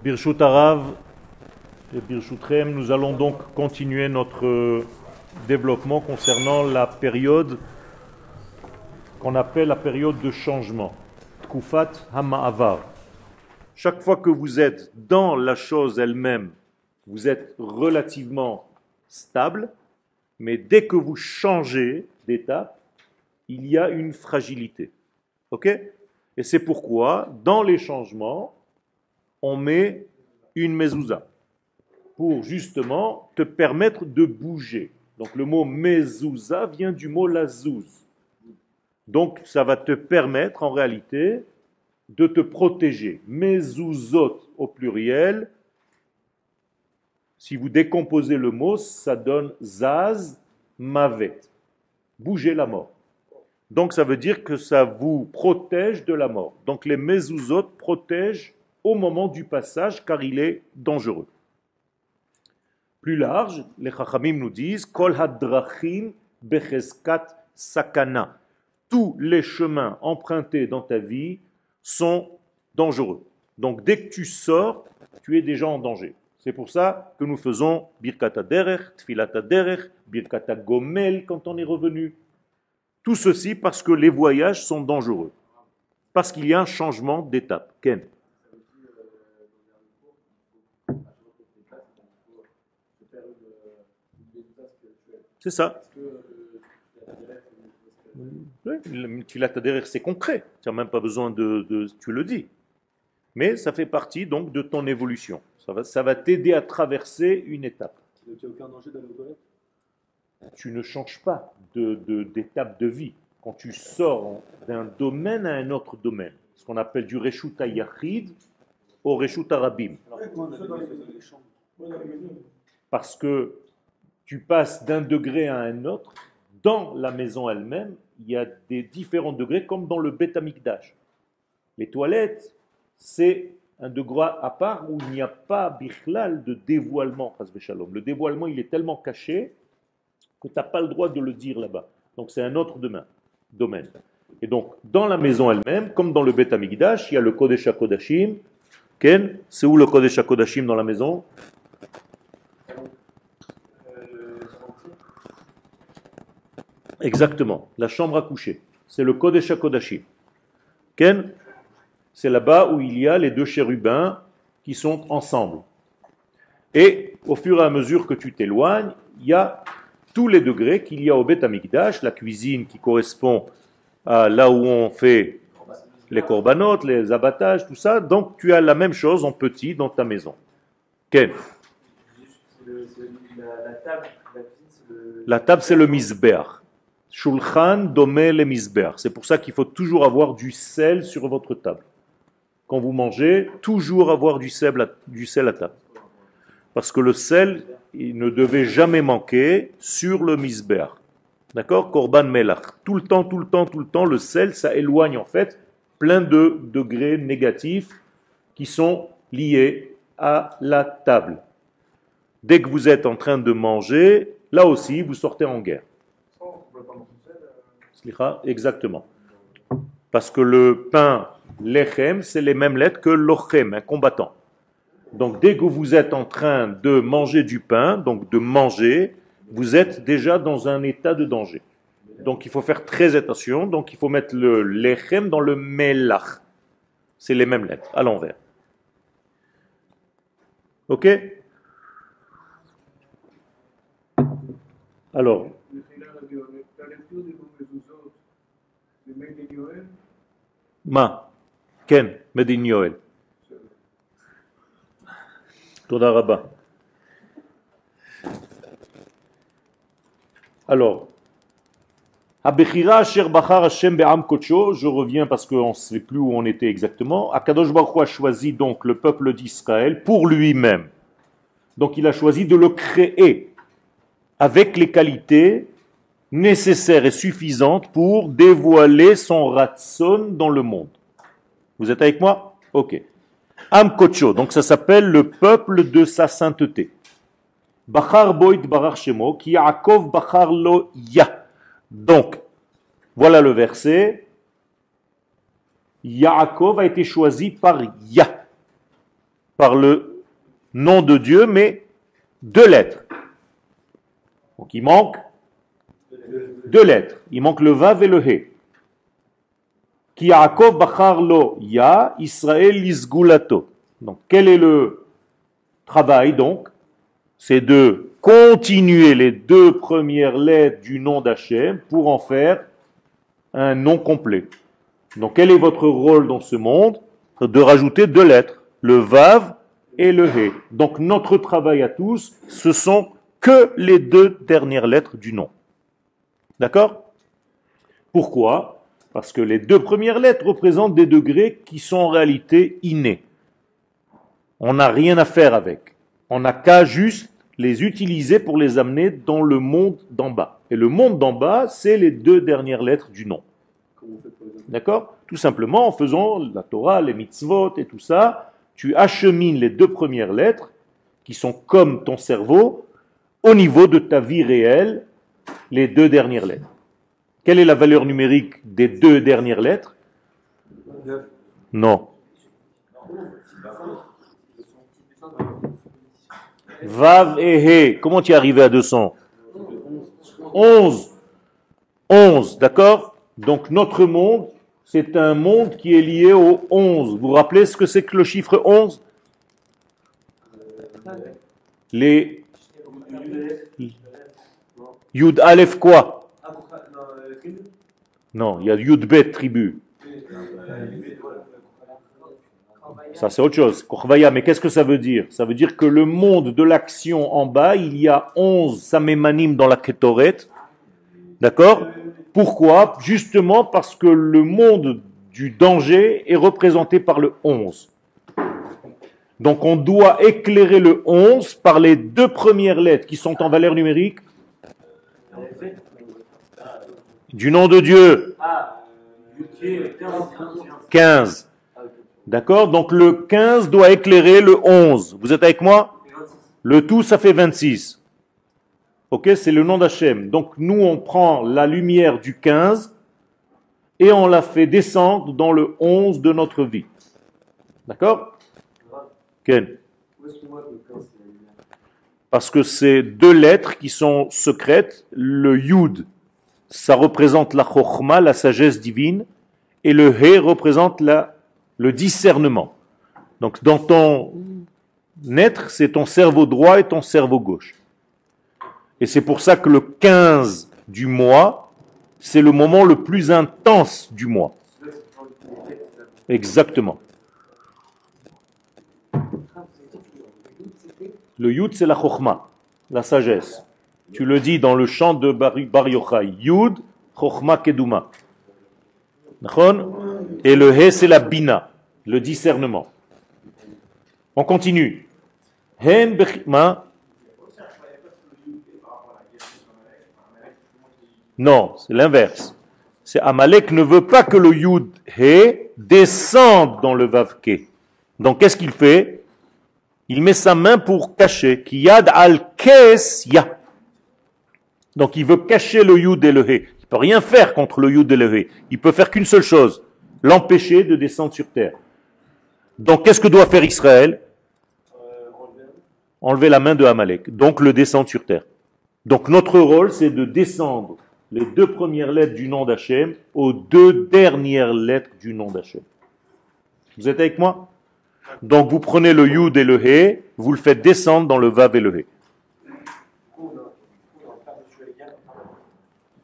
Birshut Harav et Birshutchem, nous allons donc continuer notre développement concernant la période qu'on appelle la période de changement. Tkufat Hama'avar. Chaque fois que vous êtes dans la chose elle-même, vous êtes relativement stable, mais dès que vous changez d'étape, il y a une fragilité. Ok? Et c'est pourquoi, dans les changements, on met une mezouza pour justement te permettre de bouger. Donc le mot mezouza vient du mot lazouz. Donc ça va te permettre en réalité de te protéger. Mezouzot au pluriel, si vous décomposez le mot, ça donne zaz mavet. Bouger la mort. Donc ça veut dire que ça vous protège de la mort. Donc les mezouzot protègent au moment du passage car il est dangereux. Plus large, les Chachamim nous disent Kol hadrachim becheskat sakana. Tous les chemins empruntés dans ta vie sont dangereux. Donc dès que tu sors, tu es déjà en danger. C'est pour ça que nous faisons Birkat HaDerech, Tfilat HaDerech, Birkat HaGomel quand on est revenu. Tout ceci parce que les voyages sont dangereux. Parce qu'il y a un changement d'étape. Ken? C'est ça. Oui, Tfilat HaDerech, c'est concret. Tu n'as même pas besoin tu le dis. Mais ça fait partie donc de ton évolution. Ça va t'aider à traverser une étape. Donc il n'y a aucun danger d'aller aux toilettes? Tu ne changes pas d'étape de vie. Quand tu sors d'un domaine à un autre domaine, ce qu'on appelle du Reshut HaYachid au Reshut HaRabim. Parce que tu passes d'un degré à un autre, dans la maison elle-même, il y a des différents degrés, comme dans le Beth Amikdash. Les toilettes, c'est un degré à part où il n'y a pas bichlal de dévoilement. Le dévoilement, il est tellement caché que tu n'as pas le droit de le dire là-bas. Donc c'est un autre domaine. Et donc, dans la maison elle-même, comme dans le Beth Amikdash, il y a le Kodesh HaKodashim. Ken, c'est où le Kodesh HaKodashim dans la maison? Exactement, la chambre à coucher. C'est le Kodesh HaKodashim. Ken, c'est là-bas où il y a les deux chérubins qui sont ensemble. Et au fur et à mesure que tu t'éloignes, il y a tous les degrés qu'il y a au Beth Amikdash, la cuisine qui correspond à là où on fait les korbanot, les abattages, tout ça. Donc tu as la même chose en petit dans ta maison. Ken? La table, c'est le misbeach. Shulchan domé le misbeach. C'est pour ça qu'il faut toujours avoir du sel sur votre table. Quand vous mangez, toujours avoir du sel à table. Parce que le sel, il ne devait jamais manquer sur le misbeach. D'accord? Korban melach. Tout le temps, le sel, ça éloigne en fait plein de degrés négatifs qui sont liés à la table. Dès que vous êtes en train de manger, là aussi, vous sortez en guerre. Exactement. Parce que le pain lechem, c'est les mêmes lettres que lochem, un combattant. Donc dès que vous êtes en train de manger du pain, donc de manger, vous êtes déjà dans un état de danger. Donc il faut faire très attention. Donc il faut mettre le lechem dans le melach. C'est les mêmes lettres, à l'envers. Ok? Alors. Ma, Ken, Medin Yoel. Toda Rabba. Alors, Abechira Asher Bachar Hashem Be'am Kocho, je reviens parce qu'on ne sait plus où on était exactement. Akadosh Baruch Hu a choisi donc le peuple d'Israël pour lui-même. Donc il a choisi de le créer avec les qualités nécessaires et suffisantes pour dévoiler son ratson dans le monde. Vous êtes avec moi? Ok. Am Kocho, donc ça s'appelle le peuple de sa sainteté. Bachar Boit Barar Shemo, ki Yaakov Bachar Lo Ya. Donc, voilà le verset. Yaakov a été choisi par Ya. par le nom de Dieu, mais deux lettres. Donc il manque deux lettres. Il manque le Vav et le He. Ki Yaakov bachar lo ya, Israël isgulato. Donc quel est le travail donc? C'est de continuer les deux premières lettres du nom d'Hachem pour en faire un nom complet. Donc quel est votre rôle dans ce monde? De rajouter deux lettres, le Vav et le He. Donc notre travail à tous, ce sont que les deux dernières lettres du nom. D'accord? Pourquoi? Parce que les deux premières lettres représentent des degrés qui sont en réalité innés. On n'a rien à faire avec. On n'a qu'à juste les utiliser pour les amener dans le monde d'en bas. Et le monde d'en bas, c'est les deux dernières lettres du nom. D'accord? Tout simplement en faisant la Torah, les mitzvot et tout ça, tu achemines les deux premières lettres, qui sont comme ton cerveau, au niveau de ta vie réelle, les deux dernières lettres. Quelle est la valeur numérique des deux dernières lettres? Non. Vav et He. Comment tu es arrivé à 200? 11. 11, d'accord? Donc notre monde, c'est un monde qui est lié au 11. Vous vous rappelez ce que c'est que le chiffre 11? Les Yud Aleph quoi? Non, il y a Yud Bet tribu. Ça c'est autre chose. Korvaya, mais qu'est-ce que ça veut dire? Ça veut dire que le monde de l'action en bas, il y a 11 Samémanim dans la Ketoret. D'accord? Pourquoi? Justement parce que le monde du danger est représenté par le 11. Donc on doit éclairer le 11 par les deux premières lettres qui sont en valeur numérique du nom de Dieu. 15. D'accord? Donc le 15 doit éclairer le 11. Vous êtes avec moi? Le tout, ça fait 26. Ok? C'est le nom d'Hachem. Donc nous, on prend la lumière du 15 et on la fait descendre dans le 11 de notre vie. D'accord? Ken? Parce que c'est deux lettres qui sont secrètes. Le Yud, ça représente la Chokhma, la sagesse divine, et le He représente le discernement. Donc dans ton être, c'est ton cerveau droit et ton cerveau gauche. Et c'est pour ça que le 15 du mois, c'est le moment le plus intense du mois. Exactement. Le Yud, c'est la Chokhma, la sagesse. Tu le dis dans le chant de Bar Yochai. Yud, Chokhma Keduma. Et le He, c'est la Bina, le discernement. On continue. Hen Bechma. Non, c'est l'inverse. C'est Amalek ne veut pas que le Yud He descende dans le Vav Ke. Donc qu'est-ce qu'il fait? Il met sa main pour cacher. Ki yad al kes ya. Donc il veut cacher le Yud et le He. Il ne peut rien faire contre le Yud et le He. Il peut faire qu'une seule chose, l'empêcher de descendre sur terre. Donc qu'est-ce que doit faire Israël? Enlever la main de Amalek. Donc le descendre sur terre. Donc notre rôle, c'est de descendre les deux premières lettres du nom d'Hachem aux deux dernières lettres du nom d'Hachem. Vous êtes avec moi? Donc vous prenez le Yud et le He, vous le faites descendre dans le Vav et le He.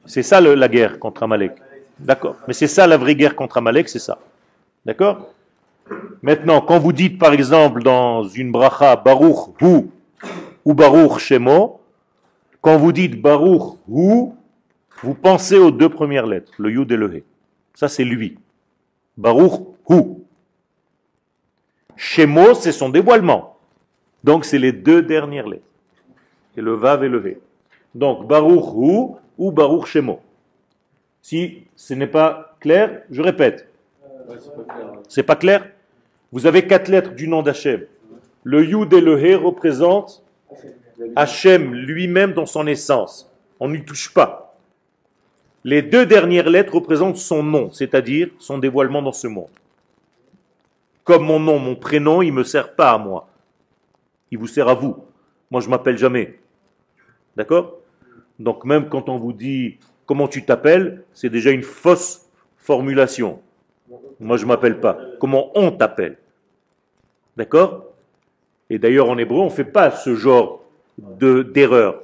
C'est ça la guerre contre Amalek. D'accord? Mais c'est ça la vraie guerre contre Amalek, c'est ça. D'accord? Maintenant, quand vous dites par exemple dans une bracha Baruch Hu ou Baruch Shemo, quand vous dites Baruch Hu, vous pensez aux deux premières lettres, le Yud et le He. Ça c'est lui. Baruch Hu. Shemo, c'est son dévoilement. Donc c'est les deux dernières lettres. C'est le Vav et le He. Donc Baruch Hu ou Baruch Shemo. Si ce n'est pas clair, je répète. C'est pas clair? Vous avez 4 lettres du nom d'Hachem. Le Yud et le He représentent Hachem lui-même dans son essence. On n'y touche pas. Les deux dernières lettres représentent son nom, c'est-à-dire son dévoilement dans ce monde. Comme mon nom, mon prénom, il ne me sert pas à moi. Il vous sert à vous. Moi, je ne m'appelle jamais. D'accord? Donc même quand on vous dit comment tu t'appelles, c'est déjà une fausse formulation. Moi, je ne m'appelle pas. Comment on t'appelle? D'accord? Et d'ailleurs, en hébreu, on ne fait pas ce genre d'erreur.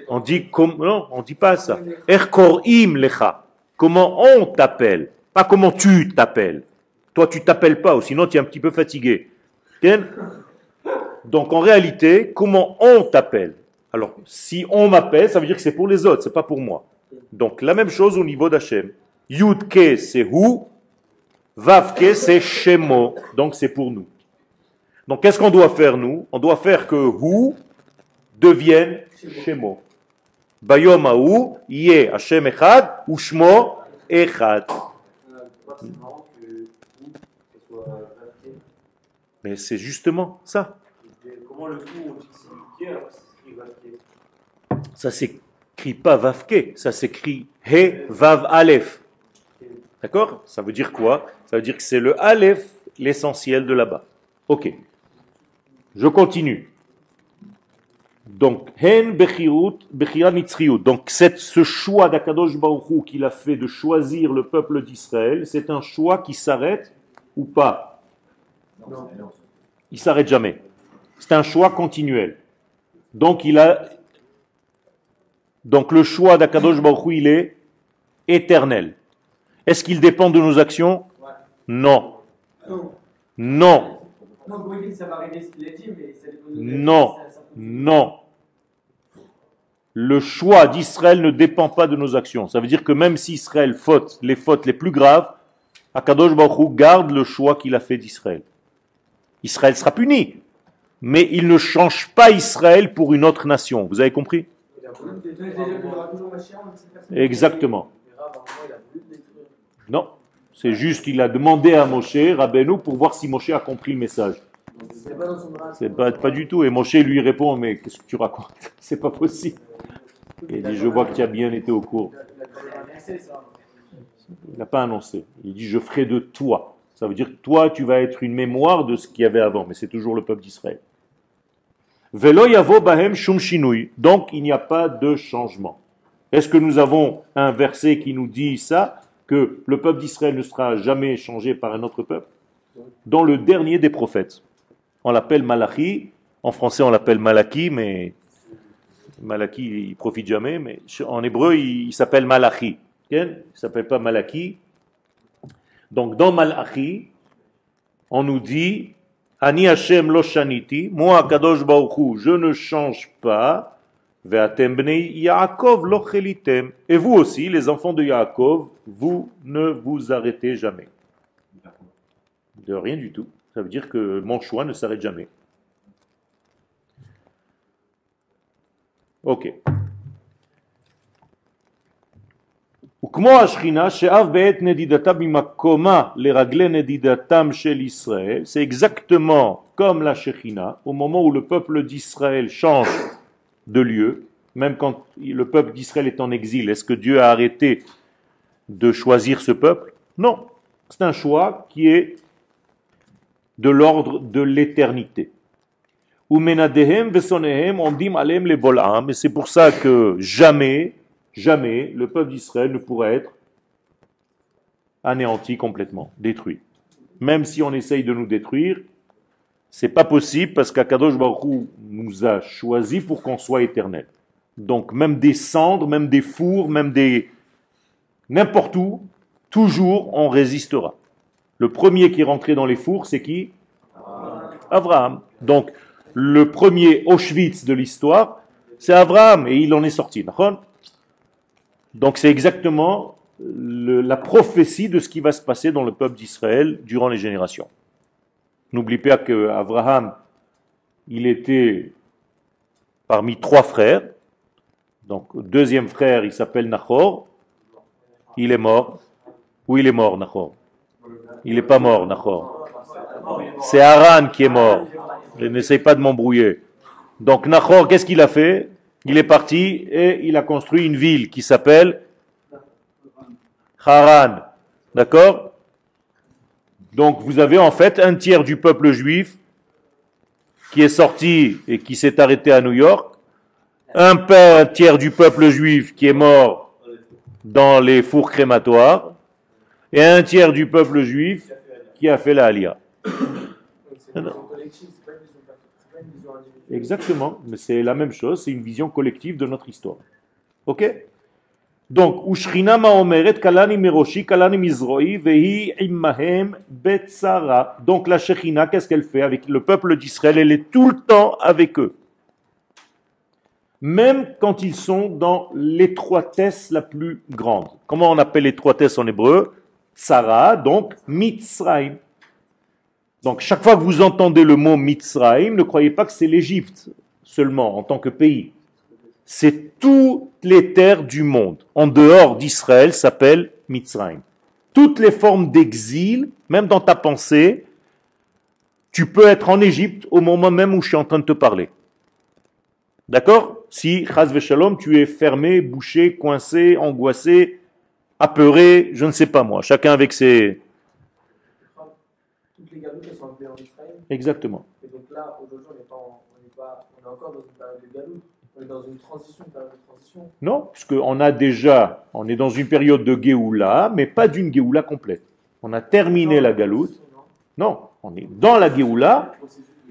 On dit non, on dit pas ça. Erkorim lecha. Comment on t'appelle? Pas comment tu t'appelles. Toi, tu t'appelles pas, ou sinon tu es un petit peu fatigué. Donc en réalité, comment on t'appelle? Alors, si on m'appelle, ça veut dire que c'est pour les autres, c'est pas pour moi. Donc la même chose au niveau d'Hachem. Yudke c'est hu, Vavke c'est Shemo, donc c'est pour nous. Donc qu'est-ce qu'on doit faire nous? On doit faire que hu devienne Shemo. Bayom hahu yeh Hashem echad ou Shmo echad. Mais c'est justement ça. Comment le coup on dit que c'est Dieu alors que c'est écrit Vavke? Ça s'écrit pas Vavke, ça s'écrit He Vav Aleph. D'accord? Ça veut dire quoi? Ça veut dire que c'est le Aleph, l'essentiel de là-bas. Ok. Je continue. Donc, Hen Bechira Nitzriut. Donc, ce choix d'Akadosh Baruch Hu qu'il a fait de choisir le peuple d'Israël, c'est un choix qui s'arrête ou pas? Non. Il s'arrête jamais. C'est un choix continuel. Donc, le choix d'Akadosh Baruch Hu, il est éternel. Est-ce qu'il dépend de nos actions? Non. Non. Non. Non. Le choix d'Israël ne dépend pas de nos actions. Ça veut dire que même si Israël faute les fautes les plus graves, Akadosh Baruch Hu garde le choix qu'il a fait d'Israël. Israël sera puni, mais il ne change pas Israël pour une autre nation. Vous avez compris? Exactement. Non, c'est juste qu'il a demandé à Moshe, Rabbeinu, pour voir si Moshe a compris le message. C'est pas du tout. Et Moshe lui répond, mais qu'est-ce que tu racontes? C'est pas possible. Il dit, je vois que tu as bien été au cours. Il n'a pas annoncé. Il dit, je ferai de toi. Ça veut dire que toi, tu vas être une mémoire de ce qu'il y avait avant, mais c'est toujours le peuple d'Israël. Velo yavo bahem shum shinui. Donc, il n'y a pas de changement. Est-ce que nous avons un verset qui nous dit ça, que le peuple d'Israël ne sera jamais changé par un autre peuple? Dans le dernier des prophètes. On l'appelle Malachi. En français, on l'appelle Malaki, mais Malaki, il profite jamais. Mais en hébreu, il s'appelle Malachi. Il ne s'appelle pas Malaki. Donc, dans Malachi, on nous dit Ani Hashem lo shaniti, moi Kadosh Baruch Hu, je ne change pas. Ve'atem bnei Yaakov lo chelitem. Et vous aussi, les enfants de Yaakov, vous ne vous arrêtez jamais. De rien du tout. Ça veut dire que mon choix ne s'arrête jamais. Ok. C'est exactement comme la Shekhinah, au moment où le peuple d'Israël change de lieu, même quand le peuple d'Israël est en exil, est-ce que Dieu a arrêté de choisir ce peuple? Non, c'est un choix qui est de l'ordre de l'éternité. Et c'est pour ça que jamais le peuple d'Israël ne pourra être anéanti complètement, détruit. Même si on essaye de nous détruire, c'est pas possible parce qu'Akadosh Baruch Hu nous a choisis pour qu'on soit éternel. Donc même des cendres, même des fours, même des n'importe où, toujours on résistera. Le premier qui est rentré dans les fours, c'est qui? Abraham. Donc le premier Auschwitz de l'histoire, c'est Abraham et il en est sorti. Donc c'est exactement la prophétie de ce qui va se passer dans le peuple d'Israël durant les générations. N'oublie pas qu'Abraham, il était parmi 3 frères. Donc, deuxième frère, il s'appelle Nachor. Il est mort. Où il est mort, Nachor? Il n'est pas mort, Nachor. C'est Haran qui est mort. N'essaye pas de m'embrouiller. Donc, Nachor, qu'est-ce qu'il a fait? Il est parti et il a construit une ville qui s'appelle Haran. D'accord? Donc vous avez en fait un tiers du peuple juif qui est sorti et qui s'est arrêté à New York, un tiers du peuple juif qui est mort dans les fours crématoires, et un tiers du peuple juif qui a fait la Aliyah. C'est une vision collective, c'est pas une vision individuelle. Exactement, mais c'est la même chose, c'est une vision collective de notre histoire. Ok? Donc, Ushrina ma'omeret kalani miroshi kalani mizroi vehi immahem betzara. Donc la Shekhinah, qu'est-ce qu'elle fait avec le peuple d'Israël? Elle est tout le temps avec eux. Même quand ils sont dans l'étroitesse la plus grande. Comment on appelle l'étroitesse en hébreu? Tsara, donc Mitzrayim. Donc chaque fois que vous entendez le mot Mitzrayim, ne croyez pas que c'est l'Égypte seulement en tant que pays. C'est toutes les terres du monde, en dehors d'Israël, s'appellent Mitzrayim. Toutes les formes d'exil, même dans ta pensée, tu peux être en Égypte au moment même où je suis en train de te parler. D'accord? Si, chas v'shalom, tu es fermé, bouché, coincé, angoissé, apeuré, je ne sais pas moi, chacun avec ses... Toutes les galoutes, elles sont appelées en Israël. Exactement. Et donc là, aujourd'hui, on est encore dans une période de galoute. On est dans une période de transition. Non, puisqu'on a déjà, on est dans une période de Géoula, mais pas d'une Géoula complète. On a terminé la galoute. Non, on est dans la Géoula,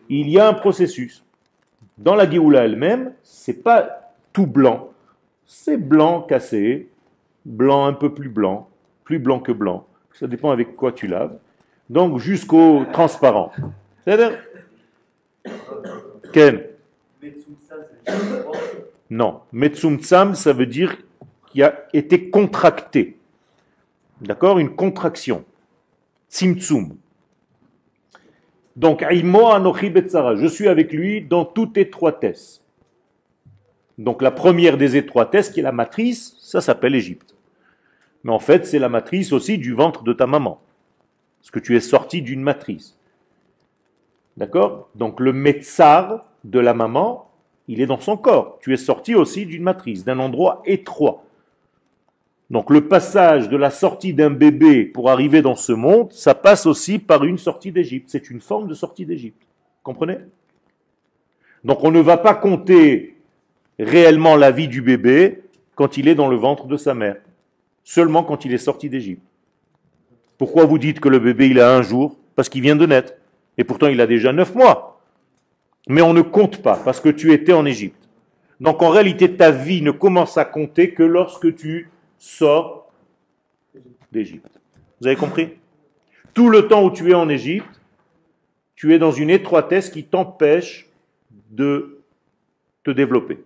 il y a un processus. Dans la Géoula elle-même, c'est pas tout blanc. C'est blanc cassé, blanc un peu plus blanc que blanc. Ça dépend avec quoi tu laves. Donc jusqu'au transparent. C'est-à-dire Ken? Non. Metsumtsam, ça veut dire qu'il a été contracté. D'accord? Une contraction. Tzimtzum. Donc, Aimo Anochi Betsara, je suis avec lui dans toute étroitesse. Donc, la première des étroitesses, qui est la matrice, ça s'appelle Égypte. Mais en fait, c'est la matrice aussi du ventre de ta maman. Parce que tu es sorti d'une matrice. D'accord? Donc, le Metzar de la maman, il est dans son corps. Tu es sorti aussi d'une matrice, d'un endroit étroit. Donc le passage de la sortie d'un bébé pour arriver dans ce monde, ça passe aussi par une sortie d'Égypte. C'est une forme de sortie d'Égypte. Comprenez? Donc on ne va pas compter réellement la vie du bébé quand il est dans le ventre de sa mère. Seulement quand il est sorti d'Égypte. Pourquoi vous dites que le bébé il a 1 jour? Parce qu'il vient de naître. Et pourtant il a déjà 9 mois. Mais on ne compte pas parce que tu étais en Égypte. Donc en réalité, ta vie ne commence à compter que lorsque tu sors d'Égypte. Vous avez compris? Tout le temps où tu es en Égypte, tu es dans une étroitesse qui t'empêche de te développer.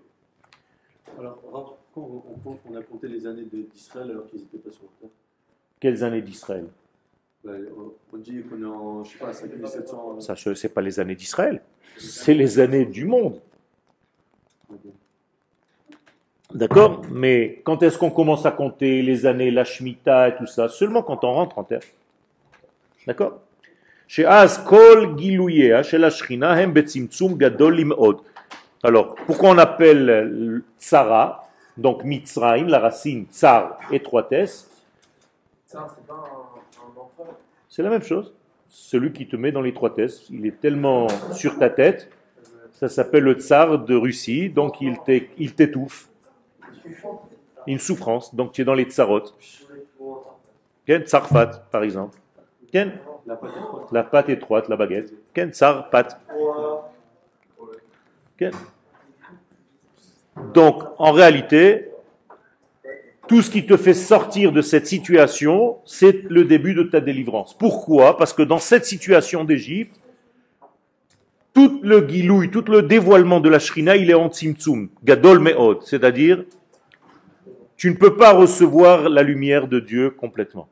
Alors, quand on a compté les années d'Israël alors qu'ils n'étaient pas sur Terre, Quelles années d'Israël? on dit qu'on est en, je sais pas, 5700. Ça, ce n'est pas les années d'Israël, c'est les années du monde. D'accord? Mais quand est-ce qu'on commence à compter les années, la Shemitah et tout ça? Seulement quand on rentre en terre. D'accord? Chez Az Kol Gilouye, chez la Shrina, Hem Betzimtzum Gadol Imod. Alors, pourquoi on appelle Tsara, donc Mitzrayim, la racine Tsar, étroitesse? Ça, c'est pas un empereur. C'est la même chose. Celui qui te met dans l'étroitesse, il est tellement sur ta tête, ça s'appelle le tsar de Russie, donc il t'étouffe. Une souffrance, donc tu es dans les tsarot. Ken Tsarfat, par exemple. Ken la pâte étroite, la baguette. Ken Tsar pat. Ken. Donc, en réalité, tout ce qui te fait sortir de cette situation, c'est le début de ta délivrance. Pourquoi? Parce que dans cette situation d'Égypte, tout le gilouï, tout le dévoilement de la shrina, il est en tzimtzum, gadol me'od, c'est-à-dire, tu ne peux pas recevoir la lumière de Dieu complètement,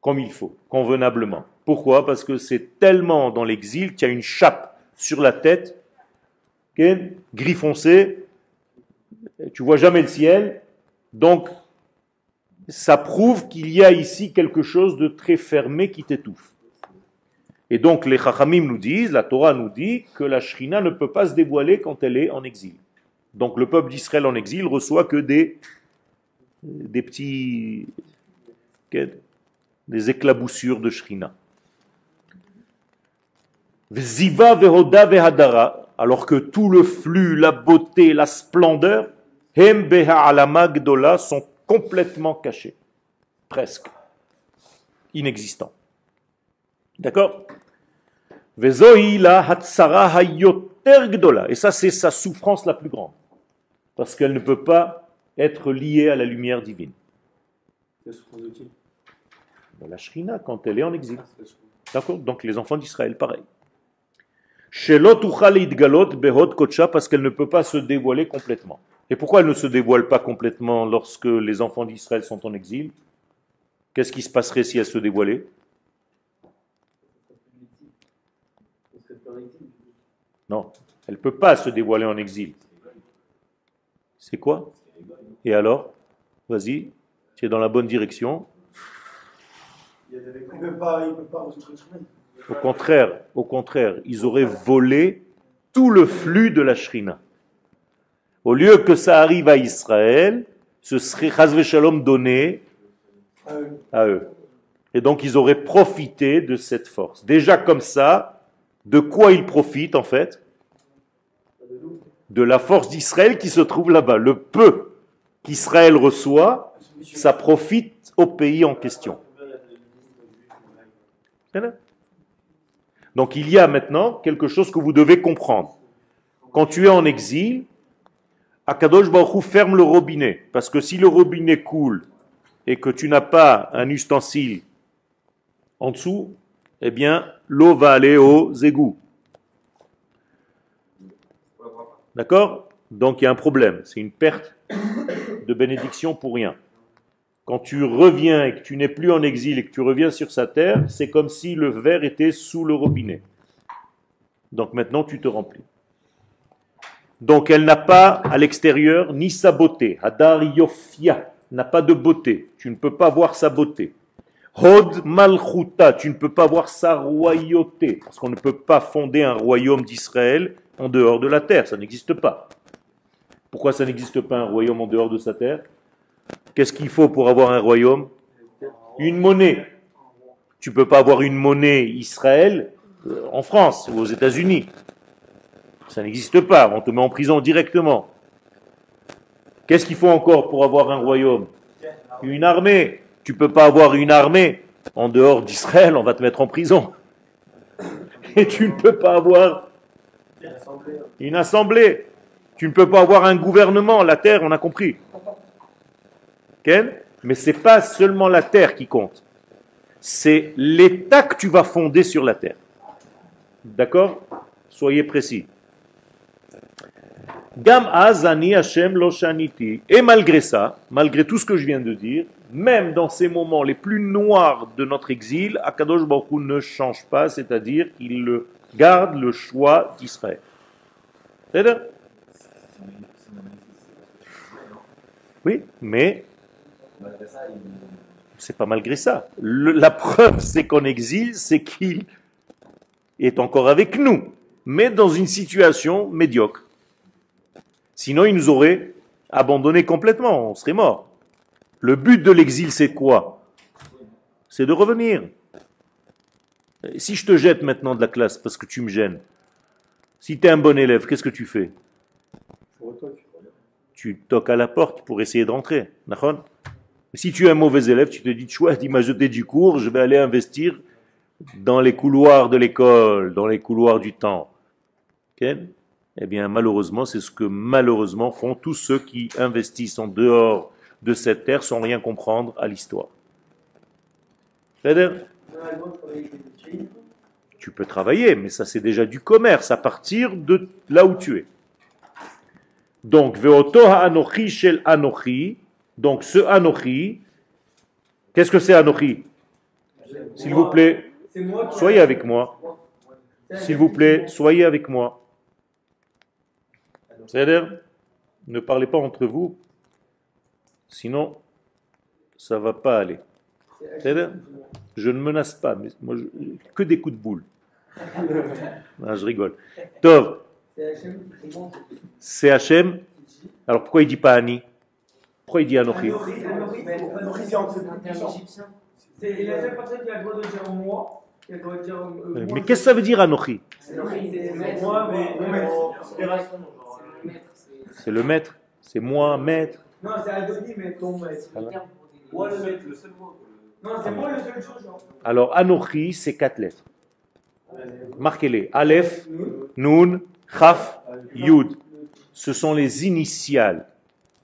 comme il faut, convenablement. Pourquoi? Parce que c'est tellement dans l'exil qu'il y a une chape sur la tête, gris foncé, tu vois jamais le ciel, donc ça prouve qu'il y a ici quelque chose de très fermé qui t'étouffe. Et donc les Chachamim nous disent, la Torah nous dit que la Shrina ne peut pas se dévoiler quand elle est en exil. Donc le peuple d'Israël en exil reçoit que des petits, des éclaboussures de Shrina. V'ziva vehoda vehadara, alors que tout le flux, la beauté, la splendeur, hem beha'alama gdola, sont complètement cachés. Presque. Inexistants. D'accord? Vezohi la hatsara hayoter gdola. Et ça, c'est sa souffrance la plus grande. Parce qu'elle ne peut pas être liée à la lumière divine. La souffrance de qui? La Shrina, quand elle est en exil. Ah, c'est la souffrance. D'accord? Donc les enfants d'Israël, pareil. Shelot uchal idgalot behod kocha, parce qu'elle ne peut pas se dévoiler complètement. Et pourquoi elle ne se dévoile pas complètement lorsque les enfants d'Israël sont en exil? Qu'est-ce qui se passerait si elle se dévoilait? Non, elle ne peut pas se dévoiler en exil. C'est quoi? Et alors? Vas-y, tu es dans la bonne direction. Il ne peut pas rentrer le chemin. Au contraire, ils auraient volé tout le flux de la Shrina. Au lieu que ça arrive à Israël, ce serait Chazve Shalom donné à eux. Et donc ils auraient profité de cette force. Déjà comme ça, de quoi ils profitent en fait? De la force d'Israël qui se trouve là-bas. Le peu qu'Israël reçoit, ça profite au pays en question. Donc il y a maintenant quelque chose que vous devez comprendre. Quand tu es en exil, Akadosh Baruch Hu ferme le robinet. Parce que si le robinet coule et que tu n'as pas un ustensile en dessous, eh bien l'eau va aller aux égouts. D'accord? Donc il y a un problème. C'est une perte de bénédiction pour rien. Quand tu reviens et que tu n'es plus en exil et que tu reviens sur sa terre, c'est comme si le verre était sous le robinet. Donc maintenant tu te remplis. Donc elle n'a pas à l'extérieur ni sa beauté. Hadar Yofia n'a pas de beauté. Tu ne peux pas voir sa beauté. Hod Malchuta, tu ne peux pas voir sa royauté. Parce qu'on ne peut pas fonder un royaume d'Israël en dehors de la terre. Ça n'existe pas. Pourquoi ça n'existe pas un royaume en dehors de sa terre? Qu'est-ce qu'il faut pour avoir un royaume? Une monnaie. Tu ne peux pas avoir une monnaie Israël en France ou aux États-Unis. Ça n'existe pas. On te met en prison directement. Qu'est-ce qu'il faut encore pour avoir un royaume? Une armée. Tu ne peux pas avoir une armée en dehors d'Israël. On va te mettre en prison. Et tu ne peux pas avoir une assemblée. Tu ne peux pas avoir un gouvernement. La terre, on a compris. Mais ce n'est pas seulement la terre qui compte. C'est l'État que tu vas fonder sur la terre. D'accord? Soyez précis. Gam azani Hashem lo shaniti. Et malgré ça, malgré tout ce que je viens de dire, même dans ces moments les plus noirs de notre exil, Akadosh Baruch Hu ne change pas, c'est-à-dire qu'il garde le choix d'Israël. C'est-à-dire? Oui, mais c'est pas malgré ça. La preuve, c'est qu'en exil, c'est qu'il est encore avec nous, mais dans une situation médiocre. Sinon, il nous aurait abandonnés complètement, on serait mort. Le but de l'exil, c'est quoi? C'est de revenir. Si je te jette maintenant de la classe parce que tu me gênes, si tu es un bon élève, qu'est-ce que tu fais? Tu toques à la porte pour essayer de rentrer. Si tu es un mauvais élève, tu te dis, chouette, il m'a jeté du cours, je vais aller investir dans les couloirs de l'école, dans les couloirs du temps. Okay? Eh bien, malheureusement, c'est ce que malheureusement font tous ceux qui investissent en dehors de cette terre sans rien comprendre à l'histoire. C'est-à-dire, tu peux travailler, mais ça c'est déjà du commerce à partir de là où tu es. Donc, Veoto ha'anochi shel anochi, donc ce anochi, qu'est-ce que c'est anochi? S'il vous plaît, soyez avec moi. S'il vous plaît, soyez avec moi. C'est-à-dire, ne parlez pas entre vous, sinon ça ne va pas aller. C'est-à-dire, je ne menace pas, mais moi, que des coups de boule. Ah, je rigole. Tov, c'est Hachem. Alors pourquoi il ne dit pas Ani? Pourquoi il dit Anochi? C'est la seule personne qui a le droit de dire moi Mais qu'est-ce que ça veut dire Anochi? Moi, mais C'est le maître. C'est moi, maître. non, c'est Adoni, mais ton maître. Moi, le maître, le seul mot. Non, c'est moi le seul chose. Genre. Alors Anochi, c'est 4 lettres. Marquez-les. Aleph, Nun, Chaf, Yud. Ce sont les initiales,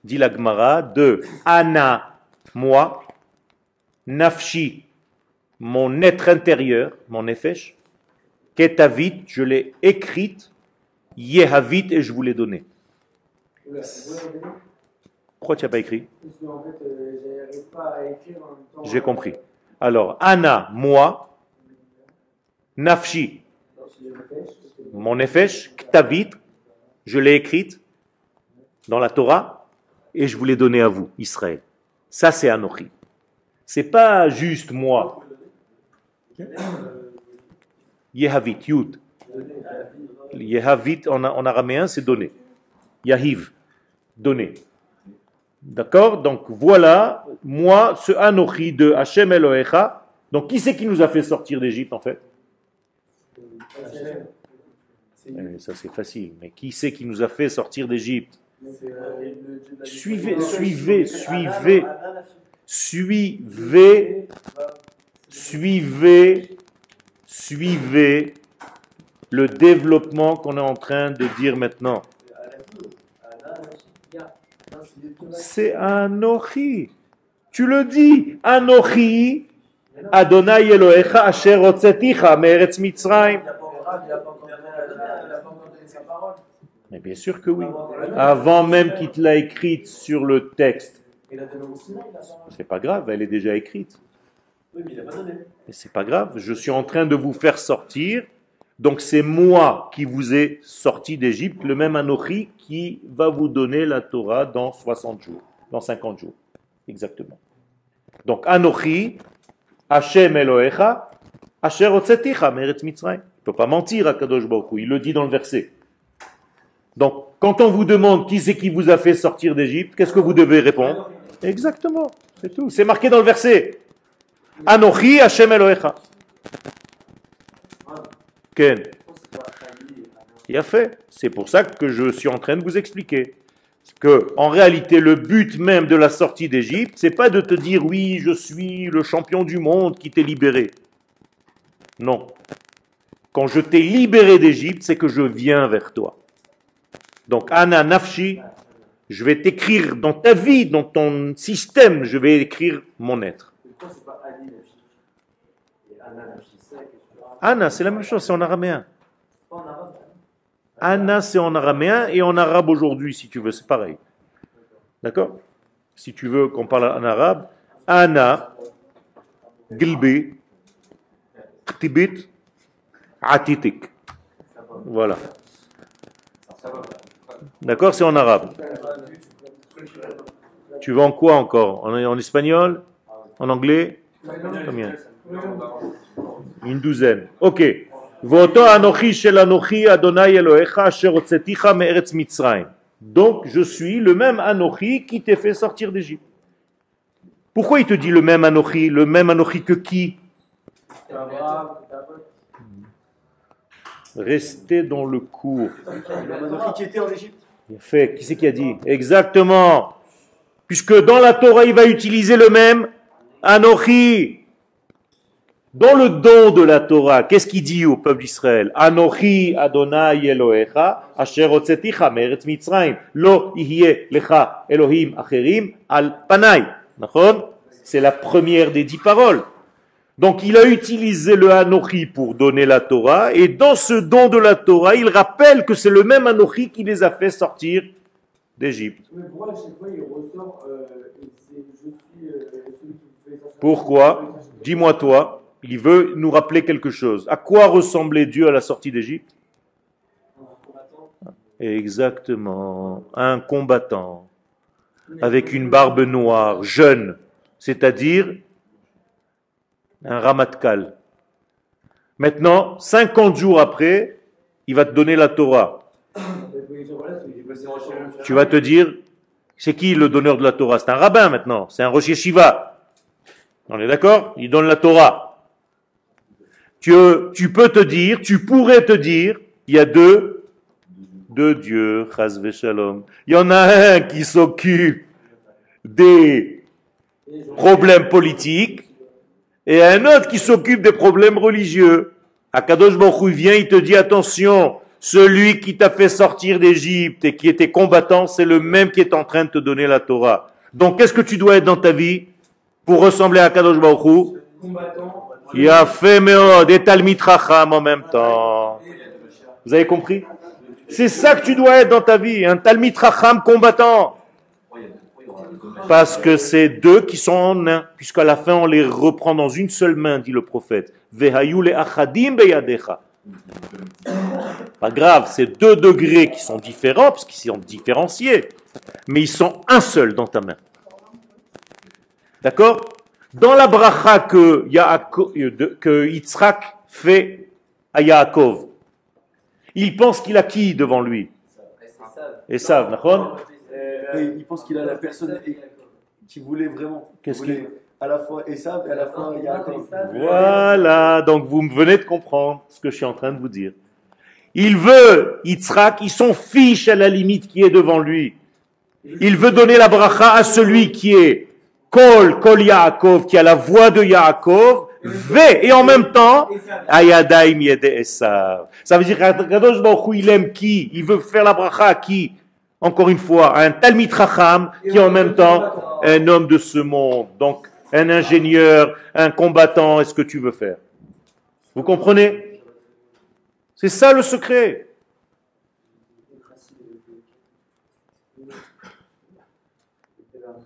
dit la Gemara, de Ana, moi, Nafshi, mon être intérieur, mon nefesh, Ketavit, je l'ai écrite, Yehavit, et je vous l'ai donnée. Pourquoi tu n'as pas écrit? Parce qu'en fait, j'arrive pas à écrire en même temps. J'ai compris. Alors, Ana, moi, Nafshi, mon nefesh, Ketavit, je l'ai écrite dans la Torah, et je vous l'ai donnée à vous, Israël. Ça, c'est Anochi. C'est pas juste moi. Yehavit, Yud. Yehavit en araméen, c'est donner. Yahiv, donner. D'accord? Donc voilà, moi, ce Anochi de Hashem Elohecha. Donc qui c'est qui nous a fait sortir d'Égypte en fait? Ça c'est facile. Mais qui c'est qui nous a fait sortir d'Égypte? Suivez, suivez, suivez, suivez, suivez, suivez le développement qu'on est en train de dire maintenant. C'est Anochi. Tu le dis. Anochi, Adonai Elohecha asher hotzeticha me'eretz Mitzrayim. Mais bien sûr que oui. Avant même qu'il te l'a écrite sur le texte. C'est pas grave, elle est déjà écrite. Oui, mais il n'a pas donné. Mais c'est pas grave, je suis en train de vous faire sortir. Donc c'est moi qui vous ai sorti d'Égypte, le même Anochi qui va vous donner la Torah dans 60 jours, dans 50 jours. Exactement. Donc Anochi, Hashem Elohecha, Asher hotzeticha me'eretz Mitzrayim. Il ne peut pas mentir à Kadosh Baruch Hu, il le dit dans le verset. Donc quand on vous demande qui c'est qui vous a fait sortir d'Égypte, qu'est-ce que vous devez répondre? Exactement, c'est tout. C'est marqué dans le verset. Anochi, Hashem Elohecha. Ken. Il a fait. C'est pour ça que je suis en train de vous expliquer que, en réalité, le but même de la sortie d'Égypte, c'est pas de te dire oui, je suis le champion du monde qui t'est libéré. Non. Quand je t'ai libéré d'Égypte, c'est que je viens vers toi. Donc, Ana Nafshi, je vais t'écrire dans ta vie, dans ton système, je vais écrire mon être. Pourquoi c'est pas Ani Nafshi? Et Anna Nafshi, c'est Anna, c'est la même chose, c'est en araméen. Anna, c'est en araméen et en arabe aujourd'hui, si tu veux, c'est pareil. D'accord? Si tu veux qu'on parle en arabe, Anna, Gilbi, Ktibit, Atitik. Voilà. D'accord, c'est en arabe. Tu veux en quoi encore? En espagnol? En anglais? Combien? Une douzaine. Ok. Donc, je suis le même Anochi qui t'ai fait sortir d'Égypte. Pourquoi il te dit le même Anochi? Le même Anochi que qui? Restez dans le cours. L'Anochi qui était en Égypte. Bien fait. Qui c'est qui a dit? Exactement. Puisque dans la Torah, il va utiliser le même Anochi. Dans le don de la Torah, qu'est-ce qu'il dit au peuple d'Israël? Anochi Adonai Elohecha, asher hotzeticha me'eretz Mitzrayim, lo yihye lecha Elohim acherim al panai. C'est la première des 10 paroles. Donc il a utilisé le Anochi pour donner la Torah, et dans ce don de la Torah, il rappelle que c'est le même Anochi qui les a fait sortir d'Égypte. Mais pourquoi à chaque fois il ressort je suis celui qui vous fait sortir? Pourquoi? Dis-moi toi. Il veut nous rappeler quelque chose. À quoi ressemblait Dieu à la sortie d'Égypte? Exactement, un combattant avec une barbe noire, jeune, c'est-à-dire un Ramatkal. Maintenant, 50 jours après, il va te donner la Torah. Tu vas te dire, c'est qui le donneur de la Torah? C'est un rabbin maintenant, c'est un Rosh Yeshiva. On est d'accord? Il donne la Torah. Tu peux te dire, tu pourrais te dire, il y a deux dieux, chas v'shalom. Il y en a un qui s'occupe des problèmes politiques et un autre qui s'occupe des problèmes religieux. Akadosh Baruch Hu vient, il te dit attention, celui qui t'a fait sortir d'Égypte et qui était combattant, c'est le même qui est en train de te donner la Torah. Donc qu'est-ce que tu dois être dans ta vie pour ressembler à Akadosh Baruch Hu? Il a fait des Talmid Chacham en même temps. Vous avez compris? C'est ça que tu dois être dans ta vie, un Talmid Chacham combattant. Parce que c'est deux qui sont en un, puisqu'à la fin on les reprend dans une seule main, dit le prophète. Vehayu le achadim beyadecha. Pas grave, c'est 2 degrés qui sont différents, parce qu'ils sont différenciés, mais ils sont un seul dans ta main. D'accord? Dans la bracha que Yitzhak fait à Yaakov, il pense qu'il a qui devant lui? Esav, d'accord? Il pense qu'il a la personne qui voulait vraiment. Qu'est-ce qu'il à la fois Esav et à la fois Yaakov. Voilà, donc vous venez de comprendre ce que je suis en train de vous dire. Il veut Yitzhak, il s'en fiche à la limite qui est devant lui. Il veut donner la bracha à celui qui est Kol Yaakov, qui a la voix de Yaakov, et en même temps, Ayadaim Yede Esav. Ça veut dire qu'Akadosh Baruch Hu, il aime qui? Il veut faire la bracha à qui? Encore une fois, un Talmid Chacham qui est en même temps un homme de ce monde. Donc, un ingénieur, un combattant, est-ce que tu veux faire? Vous comprenez? C'est ça le secret.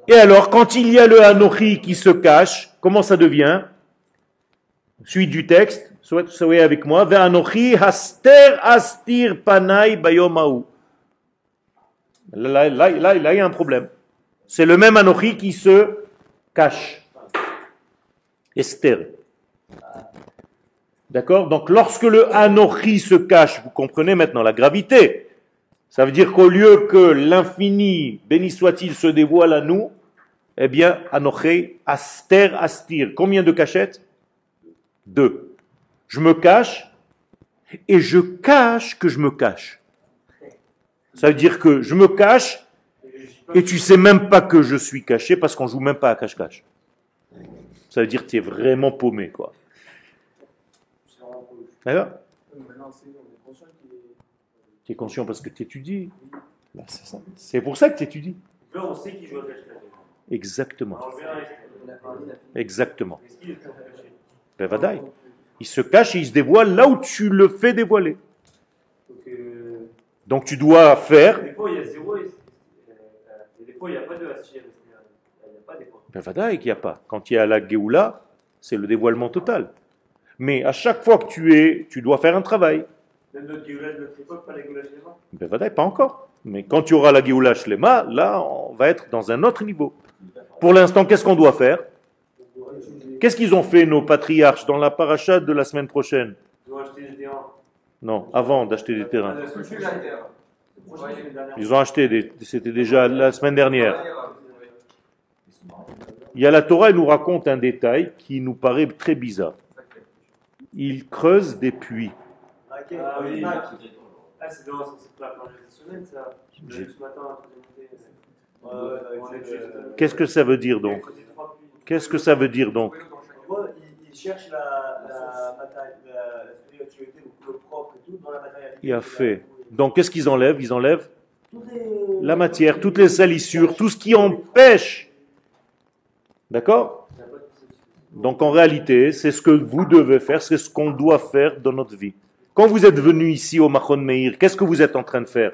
Et alors, quand il y a le Anochi qui se cache, comment ça devient? Suite du texte, soyez avec moi. Ve Anochi haster astir panai bayomahu. Là, il y a un problème. C'est le même Anochi qui se cache. Esther. D'accord? Donc, lorsque le Anochi se cache, vous comprenez maintenant la gravité. Ça veut dire qu'au lieu que l'infini, béni soit-il, se dévoile à nous, eh bien, Anochi, Aster, Astir. Combien de cachettes? 2. Je me cache et je cache que je me cache. Ça veut dire que je me cache et tu sais même pas que je suis caché parce qu'on joue même pas à cache-cache. Ça veut dire que tu es vraiment paumé, quoi. D'accord? Tu es conscient parce que tu étudies. Ben, c'est ça. C'est pour ça que tu étudies. On sait qu'il joue à cache-cache. Exactement. Exactement. Ben, Vadaï. Il se cache et il se dévoile là où tu le fais dévoiler. Donc tu dois faire. Des fois il y a 0 et des fois il n'y a pas de Hachir. Il n'y a pas des fois. Ben, Vadaï qu'il n'y a pas. Quand il y a la Géoula, c'est le dévoilement total. Mais à chaque fois que tu dois faire un travail. Même notre Géoula de notre époque, pas la Géoula Shlema? Ben, Vadaï, pas encore. Mais quand tu auras la Géoula Shlema, là, on va être dans un autre niveau. Pour l'instant, qu'est-ce qu'on doit faire? Qu'est-ce qu'ils ont fait, nos patriarches, dans la paracha de la semaine prochaine? Ils ont acheté des terrains. Non, avant d'acheter des terrains. La semaine dernière. Ils ont acheté, c'était déjà la semaine dernière. Il y a la Torah, elle nous raconte un détail qui nous paraît très bizarre. Ils creusent des puits. Ah oui. Ah, c'est dans la plan gestionnaire, ça. Je l'ai vu ce matin. Qu'est-ce que ça veut dire donc? Qu'est-ce que ça veut dire donc? Ils cherchent la spiritualité, le propre et tout dans la matérialité. Il a fait. Donc qu'est-ce qu'ils enlèvent? Ils enlèvent la matière, toutes les salissures, tout ce qui empêche. D'accord? Donc en réalité, c'est ce que vous devez faire, c'est ce qu'on doit faire dans notre vie. Quand vous êtes venu ici au Machon Meir, qu'est-ce que vous êtes en train de faire?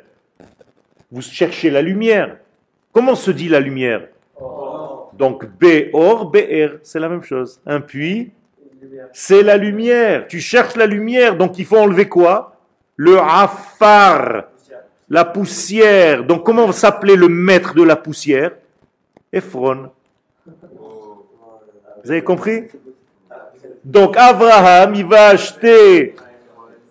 Vous cherchez la lumière. Comment se dit la lumière? Donc Be'or, Be'er, c'est la même chose. Un puits, c'est la lumière. Tu cherches la lumière, donc il faut enlever quoi? Le afar, la poussière. Donc comment s'appelait le maître de la poussière? Ephron. Vous avez compris? Donc Abraham, il va acheter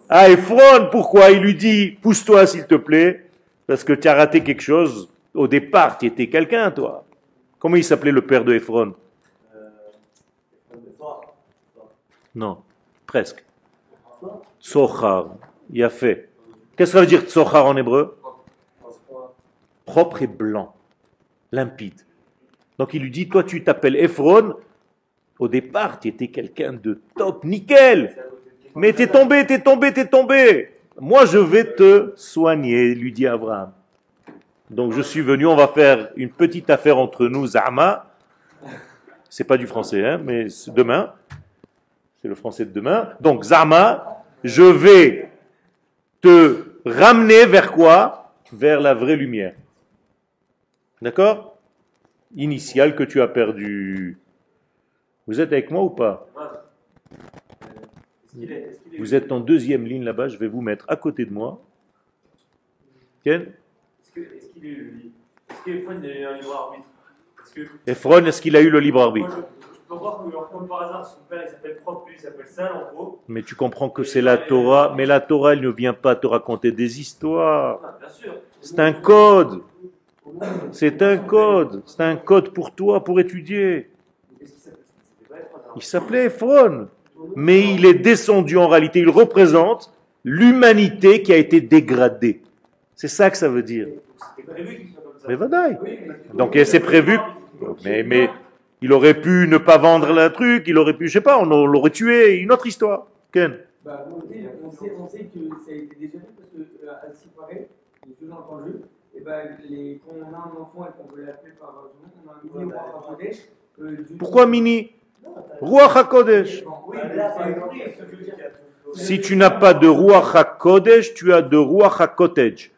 à Ephron. Pourquoi? Il lui dit, pousse-toi s'il te plaît, parce que tu as raté quelque chose. Au départ, tu étais quelqu'un, toi. Comment il s'appelait le père de Ephron? Non, presque. Tsochar. Il a fait. Qu'est-ce que ça veut dire Tsochar en hébreu? Propre et blanc. Limpide. Donc il lui dit, toi tu t'appelles Ephron. Au départ, tu étais quelqu'un de top, nickel. Mais t'es tombé. Moi je vais te soigner, lui dit Abraham. Donc je suis venu, on va faire une petite affaire entre nous, Zama. C'est pas du français, hein, mais c'est demain. C'est le français de demain. Donc Zama, je vais te ramener vers quoi? Vers la vraie lumière. D'accord? Initial que tu as perdu. Vous êtes avec moi ou pas? Vous êtes en deuxième ligne là-bas, je vais vous mettre à côté de moi. Ken? Est-ce qu'il a eu le livre? Est-ce qu'Ephron a eu un libre arbitre? Ephron, est-ce qu'il a eu le libre arbitre? Moi, je peux voir que, comme par hasard, son père il s'appelle propre, lui il s'appelle sale en gros. Mais tu comprends que c'est la Torah, mais la Torah elle ne vient pas te raconter des histoires. Ah, bien sûr. C'est un code. C'est un code. C'est un code pour toi, pour étudier. Il s'appelait Ephron. Mais il est descendu en réalité, il représente l'humanité qui a été dégradée. C'est ça que ça veut dire. C'était prévu qu'il soit comme ça. Mais vadaï. Donc c'est prévu. Mais il aurait pu ne pas vendre le truc, il aurait pu, je sais pas, on l'aurait tué, une autre histoire. Ken? Bah, on sait que ça a été déjà fait parce que, à ce qui paraît, j'ai toujours entendu, et ben, quand on a un enfant et qu'on veut l'appeler par son nom, on a un mini roi Hakodesh. Pourquoi mini? Ruach HaKodesh. Oui, mais là, c'est compris ce que je veux dire. Si tu n'as pas de Ruach HaKodesh, tu as de Ruach HaKotej.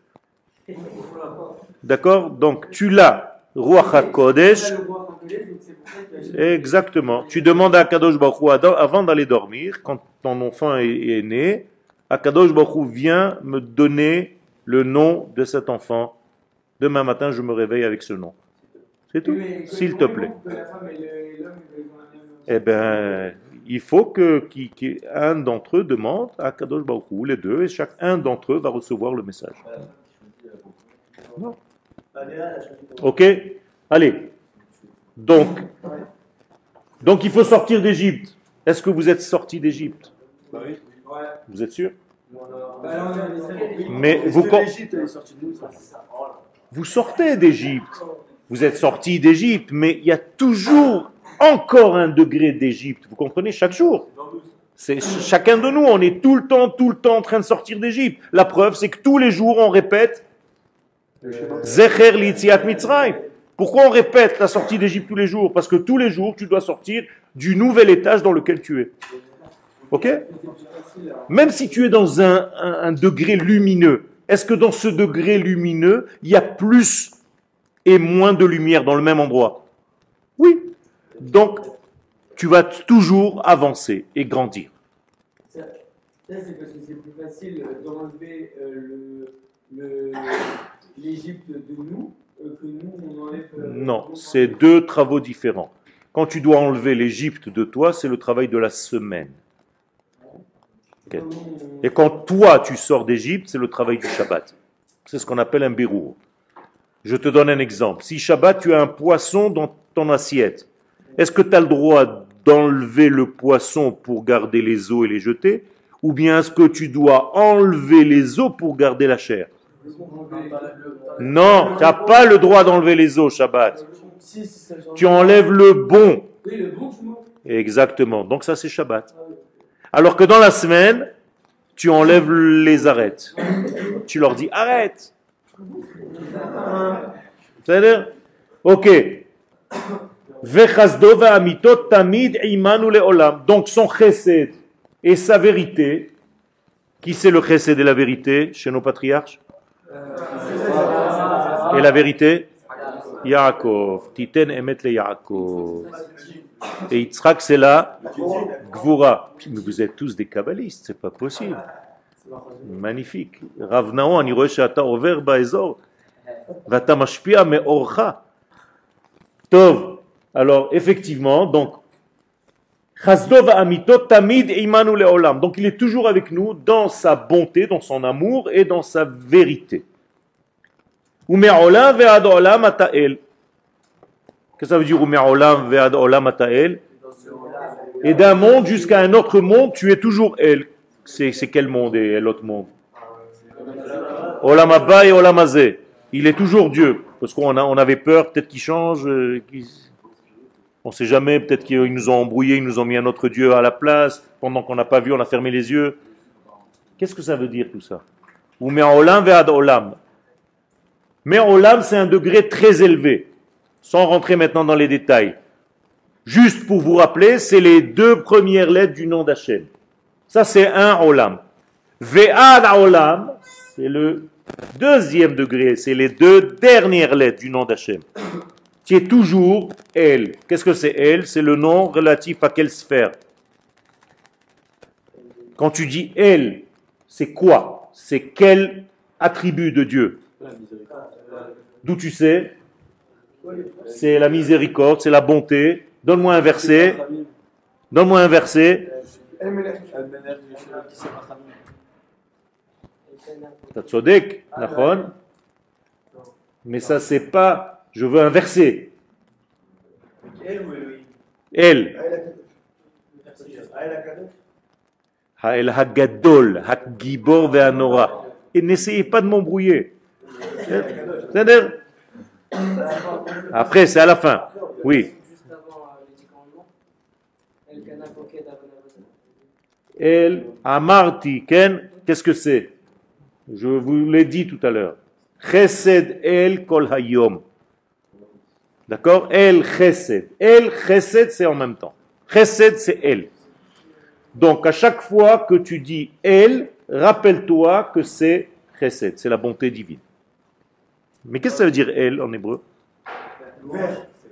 D'accord? Donc tu l'as, Ruach HaKodesh. Exactement. Tu demandes à Kadosh Baruch Hu avant d'aller dormir, quand ton enfant est né, Kadosh Baruch Hu vient me donner le nom de cet enfant. Demain matin, je me réveille avec ce nom. C'est tout. S'il te plaît. Eh bien, il faut qu'un d'entre eux demande à Kadosh Baruch Hu, les deux, et chacun d'entre eux va recevoir le message. Non. Ok? Allez. Donc, il faut sortir d'Égypte. Est-ce que vous êtes sortis d'Égypte? Vous êtes sûr? Mais vous sortez d'Égypte. Vous êtes sortis d'Égypte, mais il y a toujours encore un degré d'Égypte. Vous comprenez? Chaque jour. C'est chacun de nous, on est tout le temps en train de sortir d'Égypte. La preuve, c'est que tous les jours, on répète Zecher l'Yitziat Mitzrayim. Pourquoi on répète la sortie d'Égypte tous les jours? Parce que tous les jours, tu dois sortir du nouvel étage dans lequel tu es. Ok? Même si tu es dans un degré lumineux, est-ce que dans ce degré lumineux, il y a plus et moins de lumière dans le même endroit? Oui. Donc, tu vas toujours avancer et grandir. Ça, c'est parce que c'est plus facile d'enlever l'Égypte de nous que nous, on enlève... Non, c'est deux travaux différents. Quand tu dois enlever l'Égypte de toi, c'est le travail de la semaine. Okay. Et quand toi, tu sors d'Égypte, c'est le travail du Shabbat. C'est ce qu'on appelle un bérour. Je te donne un exemple. Si Shabbat, tu as un poisson dans ton assiette, est-ce que tu as le droit d'enlever le poisson pour garder les os et les jeter? Ou bien est-ce que tu dois enlever les os pour garder la chair? Non, tu n'as pas le droit d'enlever les os, Shabbat. Tu enlèves le bon. Exactement. Donc ça, c'est Shabbat. Alors que dans la semaine, tu enlèves les arêtes. Tu leur dis, arrête. C'est-à-dire, ok. Donc son chesed et sa vérité, qui c'est le chesed et la vérité chez nos patriarches? Et la vérité? Yaakov. Titen emet le Yaakov. Et Yitzhak c'est la Gvura. Mais vous êtes tous des kabbalistes, c'est pas possible. Magnifique. Rav Naon, אני רואה שאתה עובר באזור ואתה משפיע מאורך. טוב. Alors, effectivement, donc, donc il est toujours avec nous dans sa bonté, dans son amour et dans sa vérité. Qu'est-ce que ça veut dire? Et d'un monde jusqu'à un autre monde, tu es toujours elle. c'est quel monde et l'autre monde? Olam Haba et Olam Hazé. Il est toujours Dieu. Parce qu'on avait peur, peut-être qu'il change. On ne sait jamais, peut-être qu'ils nous ont embrouillés, ils nous ont mis un autre Dieu à la place. Pendant qu'on n'a pas vu, on a fermé les yeux. Qu'est-ce que ça veut dire tout ça? Ou mais Olam ve'ad Olam. Mais Olam, c'est un degré très élevé. Sans rentrer maintenant dans les détails. Juste pour vous rappeler, c'est les deux premières lettres du nom d'Hachem. Ça, c'est un Olam. Ve'ad Olam, c'est le deuxième degré, c'est les deux dernières lettres du nom d'Hachem, qui est toujours El. Qu'est-ce que c'est El? C'est le nom relatif à quelle sphère? Quand tu dis El, c'est quoi? C'est quel attribut de Dieu? D'où tu sais? C'est la miséricorde, c'est la bonté. Donne-moi un verset. Donne-moi un verset. Tzodek, nachon. Mais ça, c'est pas. Je veux un verset. El. Ha'el Hagadol, Hagibor ve'anora. Et n'essayez pas de m'embrouiller. C'est-à-dire. Après, c'est à la fin. Oui. El Amarti, Ken, qu'est-ce que c'est? Je vous l'ai dit tout à l'heure. Chesed El Kol Hayom. D'accord? El Chesed. El Chesed, c'est en même temps. Chesed, c'est El. Donc, à chaque fois que tu dis El, rappelle-toi que c'est Chesed, c'est la bonté divine. Mais qu'est-ce que ça veut dire El en hébreu?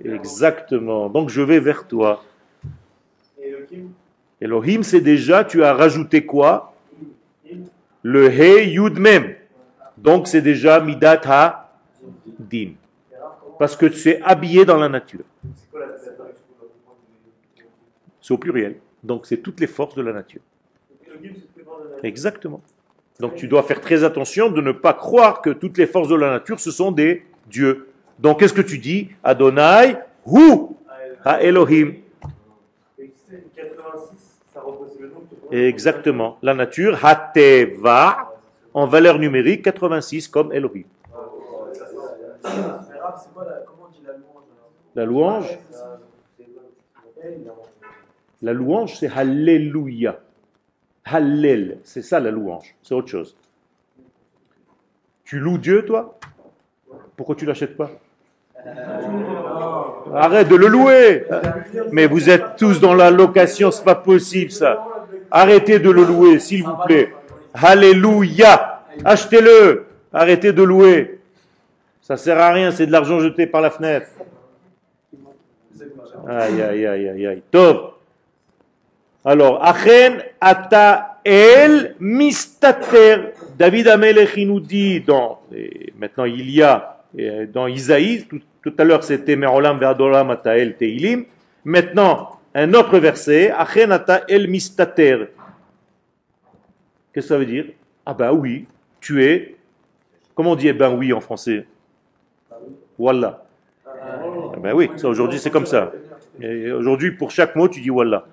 Exactement. Donc, je vais vers toi. Elohim, c'est déjà, tu as rajouté quoi? Le He Yud Mem. Donc, c'est déjà Midat Ha-Din. Parce que tu es habillé dans la nature. C'est au pluriel. Donc, c'est toutes les forces de la nature. Exactement. Donc, tu dois faire très attention de ne pas croire que toutes les forces de la nature, ce sont des dieux. Donc, qu'est-ce que tu dis? Adonai, Hu, Ha-Elohim. Exactement. La nature, Hateva, en valeur numérique, 86 comme Elohim. La louange? La louange, c'est Alléluia. Hallel, c'est ça la louange, c'est autre chose. Tu loues Dieu, toi? Pourquoi tu l'achètes pas? Arrête de le louer. Mais vous êtes tous dans la location, c'est pas possible ça. Arrêtez de le louer, s'il vous plaît. Alléluia. Achetez-le. Arrêtez de louer. Ça sert à rien, c'est de l'argent jeté par la fenêtre. Aïe, aïe, aïe, aïe, aïe. Top. Alors, Achen ata el mistater. David Amelech, il nous dit maintenant il y a dans Isaïe, tout à l'heure c'était Me'olam ve'adolam ata el teilim. Maintenant, un autre verset, Achen ata el mistater. Qu'est-ce que ça veut dire? Ah ben oui, tu es. Comment on dit eh ben oui en français? Wallah. Ah ben oui, ça aujourd'hui c'est comme ça. Et aujourd'hui pour chaque mot tu dis Wallah.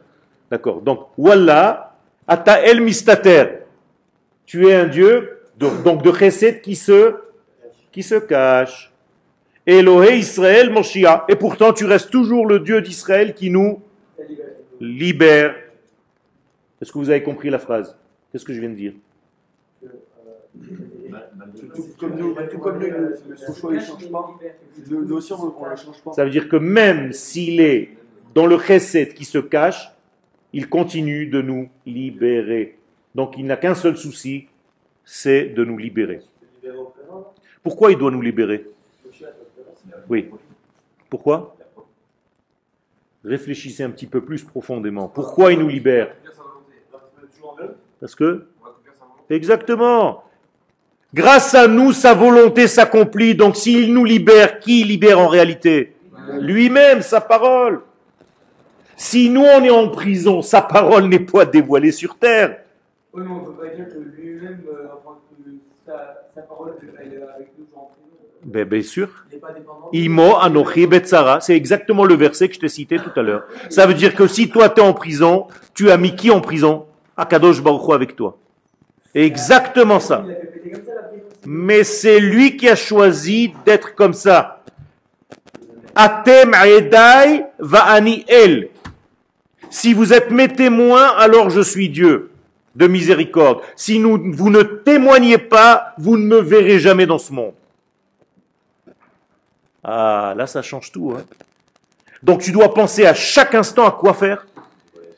D'accord. Donc Wallah, ata el mistater. Tu es un Dieu donc de chesed qui se cache. Elohé Israël Moshiach. Et pourtant tu restes toujours le Dieu d'Israël qui nous libère. Est-ce que vous avez compris la phrase? Qu'est-ce que je viens de dire? Tout comme nous, le choix ne change pas. Nous aussi, on ne le change pas. Ça veut dire que même s'il est dans le chesed qui se cache, il continue de nous libérer. Donc il n'a qu'un seul souci, c'est de nous libérer. Pourquoi il doit nous libérer? Oui. Pourquoi? Réfléchissez un petit peu plus profondément. Pourquoi il nous libère? Parce que? Exactement. Grâce à nous, sa volonté s'accomplit. Donc s'il nous libère, qui libère en réalité? Lui-même, sa parole. Si nous on est en prison, sa parole n'est pas dévoilée sur terre. Oui, mais on ne peut pas dire que lui-même, enfin, que sa parole est avec nous en prison. Bien sûr. Il n'est pas dépendant. Imo anochi betsara. C'est exactement le verset que je t'ai cité tout à l'heure. Ça veut dire que si toi tu es en prison, tu as mis qui en prison? Akadosh Baruch Hu avec toi. Exactement ça. Il a fait péter comme ça la prison. Mais c'est lui qui a choisi d'être comme ça. Atem Edai Va'ani El. Si vous êtes mes témoins, alors je suis Dieu de miséricorde. Si vous ne témoignez pas, vous ne me verrez jamais dans ce monde. Ah, là ça change tout. Hein. Donc tu dois penser à chaque instant à quoi faire?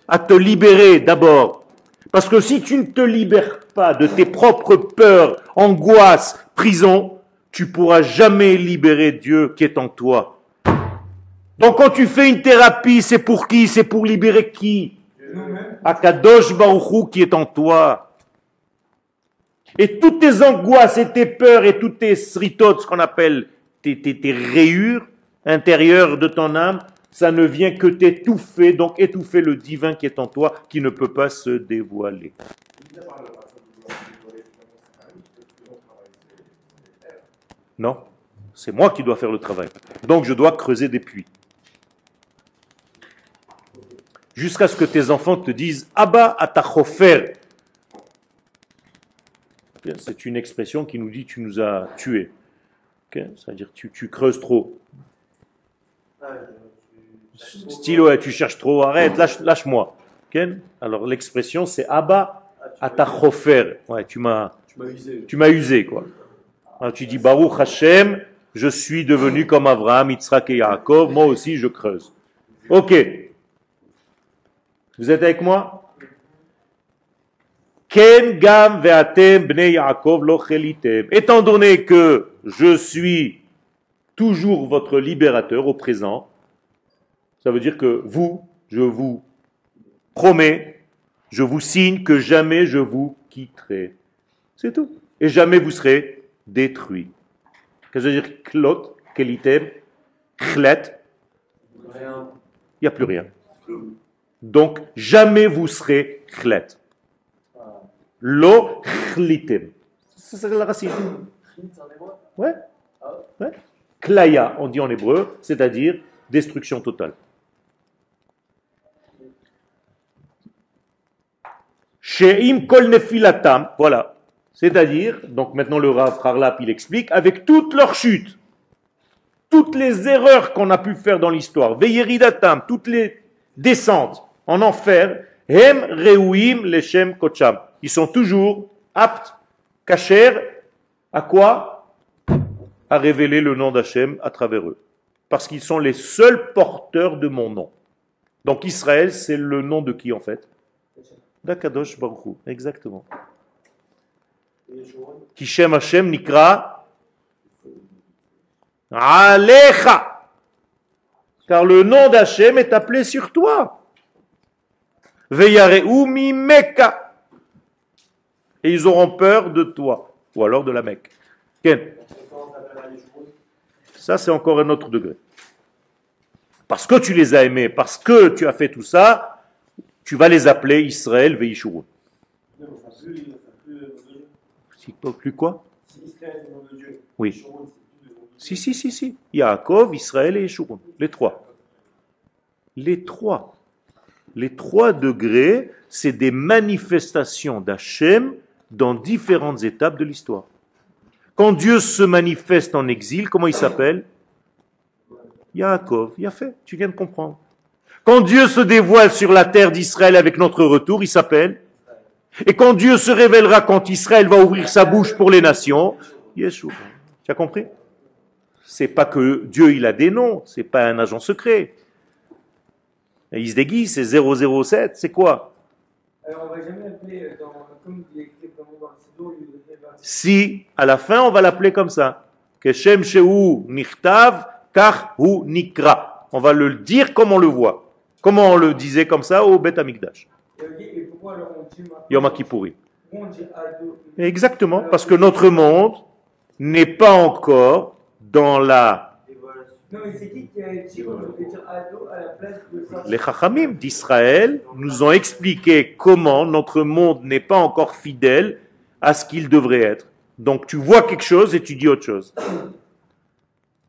À te libérer d'abord. Parce que si tu ne te libères pas de tes propres peurs, angoisses, prisons, tu pourras jamais libérer Dieu qui est en toi. Donc quand tu fais une thérapie, c'est pour qui? C'est pour libérer qui? Akadosh Baruch Hu qui est en toi. Et toutes tes angoisses et tes peurs et toutes tes sritot, ce qu'on appelle tes rayures intérieures de ton âme, ça ne vient que t'étouffer, donc étouffer le divin qui est en toi, qui ne peut pas se dévoiler. Non, c'est moi qui dois faire le travail. Donc je dois creuser des puits. Jusqu'à ce que tes enfants te disent « Abba atachofer ». C'est une expression qui nous dit « tu nous as tués ». C'est-à-dire tu creuses trop. Style, ouais, tu cherches trop, arrête, lâche-moi. Alors l'expression c'est Abba atachofer. Ouais, tu m'as usé, quoi. Alors, tu dis Baruch Hashem, je suis devenu comme Abraham, Yitzhak et Yaakov, moi aussi je creuse. Ok. Vous êtes avec moi? Ken gam ve'atem bnei Yaakov lo chelitem. Étant donné que je suis toujours votre libérateur au présent, ça veut dire que vous, je vous promets, je vous signe que jamais je vous quitterai. C'est tout. Et jamais vous serez détruit. Qu'est-ce que ça veut dire klot, kelitem, chlet? Il n'y a plus rien. Donc, jamais vous serez chlet. Lo chlitem. C'est la racine. Ouais. Ouais. Klaya, on dit en hébreu, c'est-à-dire destruction totale. She'im kol nefilatam, voilà. C'est-à-dire, donc maintenant le Rav Harlap il explique, avec toutes leurs chutes, toutes les erreurs qu'on a pu faire dans l'histoire, veyeridatam, toutes les descentes en enfer, hem reuim leshem kocham. Ils sont toujours aptes, kasher, à quoi? À révéler le nom d'Hachem à travers eux. Parce qu'ils sont les seuls porteurs de mon nom. Donc Israël, c'est le nom de qui en fait? D'Akadosh Baruch Hu, exactement. Kishem Hashem Nikra Alecha. Car le nom d'Hachem est appelé sur toi. Veyareu mi Mecca. Et ils auront peur de toi. Ou alors de la Mecque. Ken. Ça, c'est encore un autre degré. Parce que tu les as aimés, parce que tu as fait tout ça, tu vas les appeler Israël Veishurun. Plus quoi? Oui. Si. Yaakov, Israël et Yeshurun. Les trois. Les trois degrés, c'est des manifestations d'Hachem dans différentes étapes de l'histoire. Quand Dieu se manifeste en exil, comment il s'appelle? Yaakov. Il a fait, tu viens de comprendre. Quand Dieu se dévoile sur la terre d'Israël avec notre retour, il s'appelle. Et quand Dieu se révélera, quand Israël va ouvrir sa bouche pour les nations, Yeshua. Tu as compris? C'est pas que Dieu il a des noms, c'est pas un agent secret. Et il se déguise, c'est 007, c'est quoi? Alors on va jamais l'appeler comme il est écrit dans le Siddur. Si, à la fin, on va l'appeler comme ça. Keshem shehu nichtav, kach hu nikra. On va le dire comme on le voit. Comment on le disait comme ça au Beth Amikdash. Et pourquoi alors on dit Yom Kippourim. on dit Ado? Exactement, parce que notre monde n'est pas encore dans la... Non mais c'est qui a dit qu'on devait dire Ado à la place de ça? Les Chachamim d'Israël nous ont expliqué comment notre monde n'est pas encore fidèle à ce qu'il devrait être. Donc tu vois quelque chose et tu dis autre chose.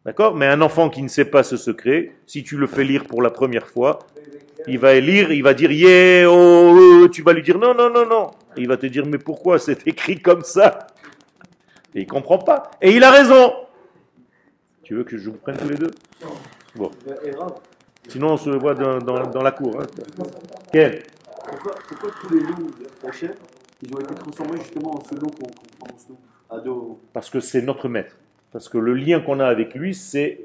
D'accord? Mais un enfant qui ne sait pas ce secret, si tu le fais lire pour la première fois, Il va lire, il va dire yeah, oh, tu vas lui dire non, non, non, non. Et il va te dire mais pourquoi c'est écrit comme ça? Et il comprend pas. Et il a raison. Tu veux que je vous prenne tous les deux? Bon. Sinon on se voit dans la cour. Hein. Quel? Pourquoi tous les noms d'Hachem, ils ont été transformés justement en ce nom qu'on prononce nous, Ado? Parce que c'est notre maître. Parce que le lien qu'on a avec lui, c'est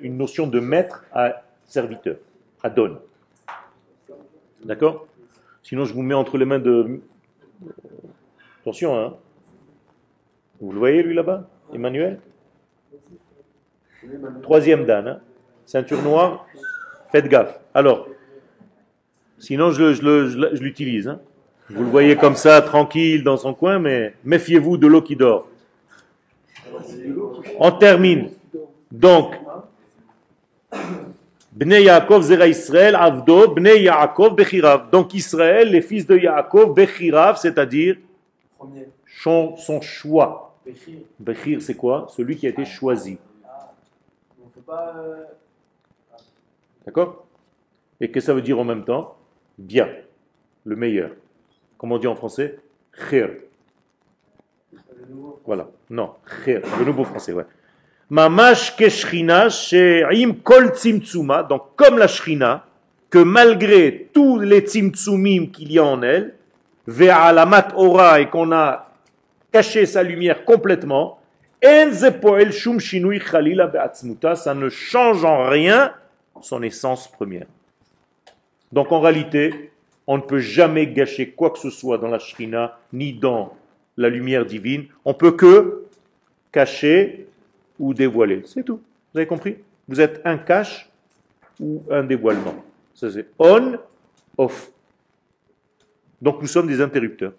une notion de maître à serviteur, à donne. D'accord? Sinon, je vous mets entre les mains de... Attention, hein? Vous le voyez, lui, là-bas? Emmanuel? Troisième dan, hein? Ceinture noire, faites gaffe. Alors, sinon, je l'utilise. Hein? Vous le voyez comme ça, tranquille, dans son coin, mais méfiez-vous de l'eau qui dort. On termine. Donc, Bnei Yaakov Zera Israël Avdo Bnei Yaakov Bechirav. Donc Israël, les fils de Yaakov Bechirav, c'est-à-dire son choix. Bechir, c'est quoi? Celui qui a été choisi. D'accord? Et qu'est-ce que ça veut dire en même temps? Bien, le meilleur. Comment on dit en français? Khir. Voilà, non, khir, le nouveau français, ouais. Mamash keshrina she'im kol tzimtzuma, donc comme la shrina, que malgré tous les tzimtzumim qu'il y a en elle, ve'alamat ora, et qu'on a caché sa lumière complètement, en ze poel shum shinui chalila be'atzmuta, ça ne change en rien son essence première. Donc en réalité, on ne peut jamais gâcher quoi que ce soit dans la shrina, ni dans la lumière divine. On peut que cacher ou dévoiler. C'est tout. Vous avez compris? Vous êtes un cache ou un dévoilement. Ça c'est on, off. Donc nous sommes des interrupteurs.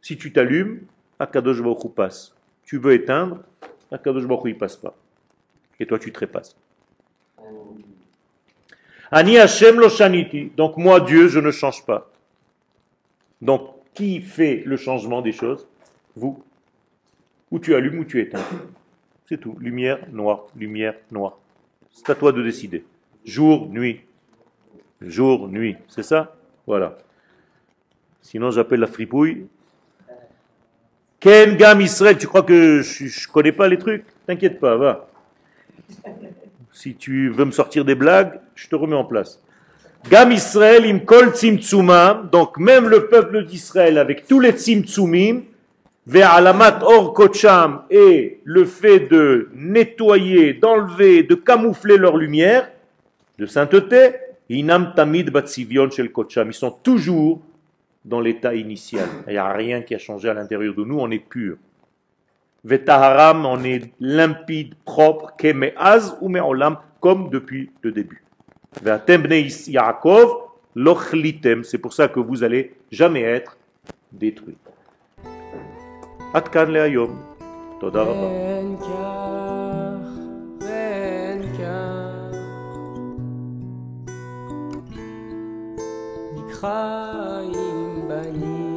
Si tu t'allumes, Akadosh Baruch Hu passe. Tu veux éteindre, Akadosh Baruch Hu il passe pas. Et toi tu trépasses. Ani Hashem lo shaniti. Donc moi Dieu je ne change pas. Donc qui fait le changement des choses? Vous. Ou tu allumes ou tu éteins. C'est tout. Lumière, noir, lumière, noir. C'est à toi de décider. Jour, nuit. Jour, nuit. C'est ça? Voilà. Sinon j'appelle la fripouille. Ken Gam Israël, tu crois que je connais pas les trucs? T'inquiète pas, va. Si tu veux me sortir des blagues, je te remets en place. Gam Israël im kol tzimtzumam, donc même le peuple d'Israël avec tous les tzimtzumim, ve'alamat or kocham, et le fait de nettoyer, d'enlever, de camoufler leur lumière de sainteté, inam tamid batzivion shel kocham, ils sont toujours dans l'état initial. Il n'y a rien qui a changé à l'intérieur de nous, on est pur. Ve'taharam, on est limpide, propre, keme'az ou me'olam, comme depuis le début. Ve'atem bnei Yaakov lochlitem, c'est pour ça que vous allez jamais être détruits. עד כאן להיום. תודה רבה. ואין כך ואין כך נקחה עם בנים